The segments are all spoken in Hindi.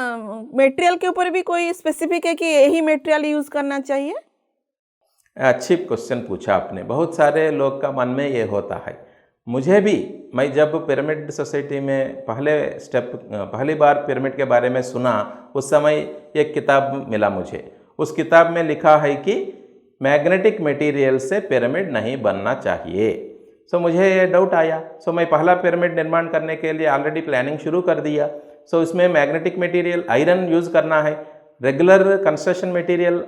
मटेरियल के ऊपर भी कोई स्पेसिफिक है कि यही मटेरियल यूज़ करना चाहिए? अच्छी क्वेश्चन पूछा आपने। बहुत सारे लोग का मन में ये होता है। मुझे भी, मैं जब पिरामिड सोसाइटी में पहली बार पिरामिड के बारे में सुना, उस समय एक किताब मिला मुझे। उस किताब में लिखा है कि मैग्नेटिक मटेरियल से पिरामिड नहीं बनना चाहिए। सो मुझे ये डाउट आया। सो मैं पहला पिरामिड निर्माण करने के लिए ऑलरेडी प्लानिंग शुरू कर दिया। सो इसमें मैग्नेटिक मटेरियल आयरन यूज़ करना है। Regular construction material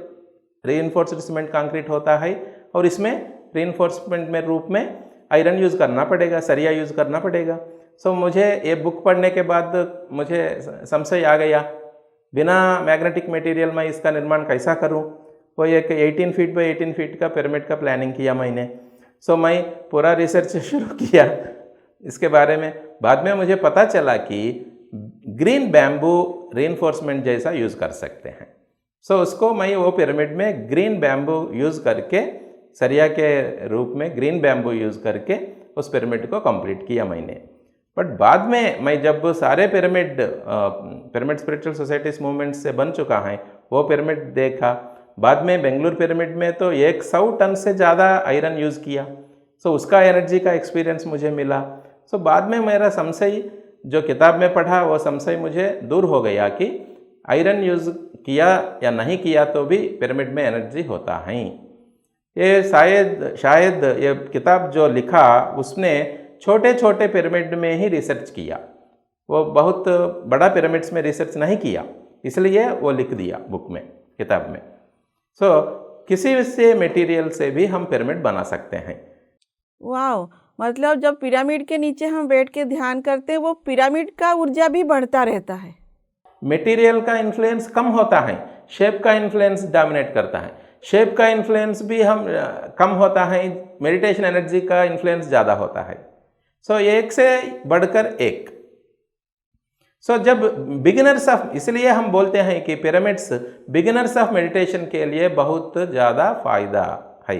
reinforced cement concrete होता है, और इसमें रीइंफोर्समेंट में रूप में आयरन यूज़ करना पड़ेगा, सरिया यूज़ करना पड़ेगा। सो मुझे ये बुक पढ़ने के बाद मुझे संशय आ गया, बिना मैग्नेटिक मटेरियल में इसका निर्माण कैसा करूं। वो एक 18 फीट बाई 18 फीट का पिरामिड का प्लानिंग किया मैंने। सो मैं पूरा रिसर्च शुरू किया इसके बारे में। बाद में मुझे पता चला कि ग्रीन बैम्बू रीइंफोर्समेंट जैसा यूज़ कर सकते हैं। सो उसको मैं वो पिरामिड में ग्रीन बैम्बू यूज़ करके, सरिया के रूप में ग्रीन बैम्बू यूज़ करके उस पिरामिड को कंप्लीट किया मैंने। बट बाद में मैं जब सारे पिरामिड स्पिरिचुअल सोसाइटीज मूवमेंट से बन चुका है, वो पिरामिड देखा। बाद में बेंगलुरु पिरामिड में तो 100 टन से ज़्यादा आयरन यूज़ किया। सो उसका एनर्जी का एक्सपीरियंस मुझे मिला। सो बाद में मेरा संशय, जो किताब में पढ़ा, वो संशय मुझे दूर हो गया कि आयरन यूज़ किया या नहीं किया तो भी पिरामिड में एनर्जी होता है। ये शायद ये किताब जो लिखा, उसने छोटे छोटे पिरामिड में ही रिसर्च किया। वो बहुत बड़ा पिरामिड्स में रिसर्च नहीं किया, इसलिए वो लिख दिया बुक में, किताब में। सो किसी से मटेरियल से भी हम पिरामिड बना सकते हैं। वाह! मतलब जब पिरामिड के नीचे हम बैठ के ध्यान करते हैं, वो पिरामिड का ऊर्जा भी बढ़ता रहता है। मटेरियल का इन्फ्लुएंस कम होता है, शेप का इन्फ्लुएंस डोमिनेट करता है। शेप का इन्फ्लुएंस भी कम होता है, मेडिटेशन एनर्जी का इन्फ्लुएंस ज़्यादा होता है। सो एक से बढ़कर एक। सो जब इसलिए हम बोलते हैं कि पिरामिड्स बिगिनर्स ऑफ मेडिटेशन के लिए बहुत ज़्यादा फायदा है।